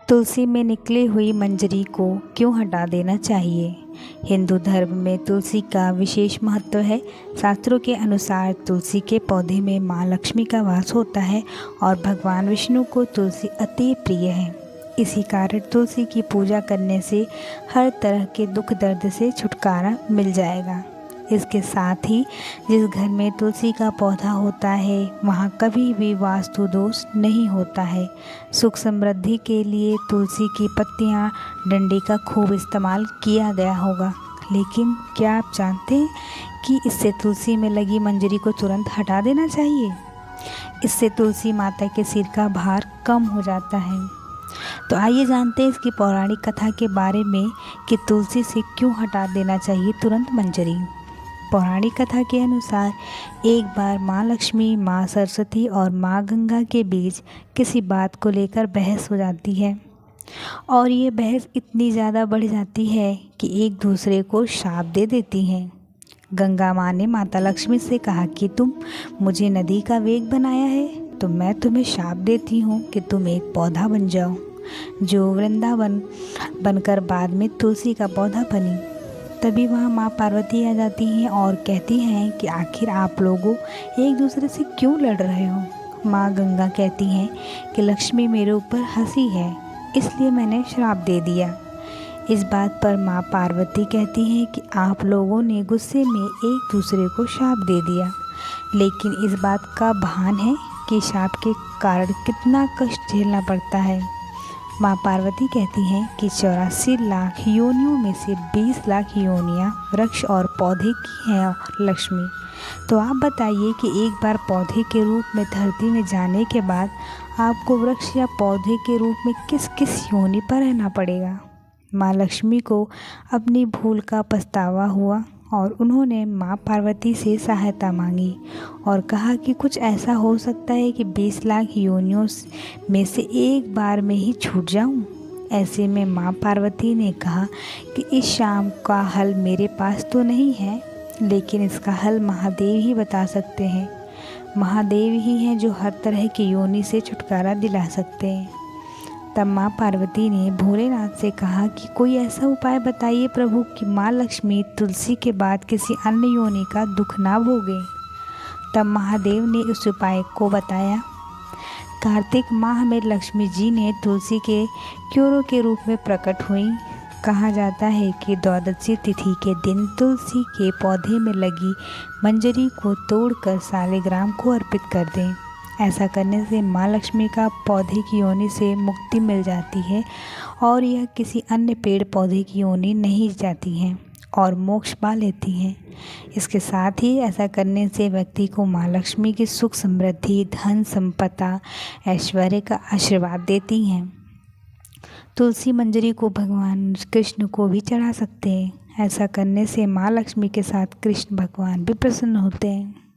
तुलसी में निकली हुई मंजरी को क्यों हटा देना चाहिए? हिंदू धर्म में तुलसी का विशेष महत्व है। शास्त्रों के अनुसार तुलसी के पौधे में माँ लक्ष्मी का वास होता है और भगवान विष्णु को तुलसी अति प्रिय है। इसी कारण तुलसी की पूजा करने से हर तरह के दुख दर्द से छुटकारा मिल जाएगा। इसके साथ ही जिस घर में तुलसी का पौधा होता है वहाँ कभी भी वास्तु दोष नहीं होता है। सुख समृद्धि के लिए तुलसी की पत्तियाँ, डंडे का खूब इस्तेमाल किया गया होगा। लेकिन क्या आप जानते हैं कि इससे तुलसी में लगी मंजरी को तुरंत हटा देना चाहिए? इससे तुलसी माता के सिर का भार कम हो जाता है। तो आइए जानते हैं इसकी पौराणिक कथा के बारे में कि तुलसी से क्यों हटा देना चाहिए तुरंत मंजरी। पौराणिक कथा के अनुसार एक बार माँ लक्ष्मी, माँ सरस्वती और माँ गंगा के बीच किसी बात को लेकर बहस हो जाती है और ये बहस इतनी ज़्यादा बढ़ जाती है कि एक दूसरे को शाप दे देती हैं। गंगा माँ ने माता लक्ष्मी से कहा कि तुम मुझे नदी का वेग बनाया है तो मैं तुम्हें शाप देती हूँ कि तुम एक पौधा बन जाओ, जो वृंदावन बनकर बाद में तुलसी का पौधा बनी। तभी वहाँ माँ पार्वती आ जाती हैं और कहती हैं कि आखिर आप लोगों एक दूसरे से क्यों लड़ रहे हो? माँ गंगा कहती हैं कि लक्ष्मी मेरे ऊपर हंसी है, इसलिए मैंने श्राप दे दिया। इस बात पर माँ पार्वती कहती हैं कि आप लोगों ने गुस्से में एक दूसरे को श्राप दे दिया, लेकिन इस बात का भान है कि श्राप के कारण कितना कष्ट झेलना पड़ता है। माँ पार्वती कहती हैं कि 84 लाख योनियों में से 20 लाख योनियाँ वृक्ष और पौधे की हैं लक्ष्मी। तो आप बताइए कि एक बार पौधे के रूप में धरती में जाने के बाद आपको वृक्ष या पौधे के रूप में किस किस योनि पर रहना पड़ेगा? माँ लक्ष्मी को अपनी भूल का पछतावा हुआ और उन्होंने माँ पार्वती से सहायता मांगी और कहा कि कुछ ऐसा हो सकता है कि 20 लाख योनियों में से एक बार में ही छूट जाऊं। ऐसे में माँ पार्वती ने कहा कि इस शाम का हल मेरे पास तो नहीं है, लेकिन इसका हल महादेव ही बता सकते हैं। महादेव ही हैं जो हर तरह की योनि से छुटकारा दिला सकते हैं। तब माँ पार्वती ने भोलेनाथ से कहा कि कोई ऐसा उपाय बताइए प्रभु कि माँ लक्ष्मी तुलसी के बाद किसी अन्य योनि का दुख ना भोगे। तब महादेव ने उस उपाय को बताया। कार्तिक माह में लक्ष्मी जी ने तुलसी के क्योरों के रूप में प्रकट हुई। कहा जाता है कि द्वादशी तिथि के दिन तुलसी के पौधे में लगी मंजरी को तोड़कर सालिग्राम को अर्पित कर दें। ऐसा करने से माँ लक्ष्मी का पौधे की योनि से मुक्ति मिल जाती है और यह किसी अन्य पेड़ पौधे की योनि नहीं जाती हैं और मोक्ष पा लेती हैं। इसके साथ ही ऐसा करने से व्यक्ति को माँ लक्ष्मी की सुख समृद्धि, धन संपदा, ऐश्वर्य का आशीर्वाद देती हैं। तुलसी मंजरी को भगवान कृष्ण को भी चढ़ा सकते हैं। ऐसा करने से माँ लक्ष्मी के साथ कृष्ण भगवान भी प्रसन्न होते हैं।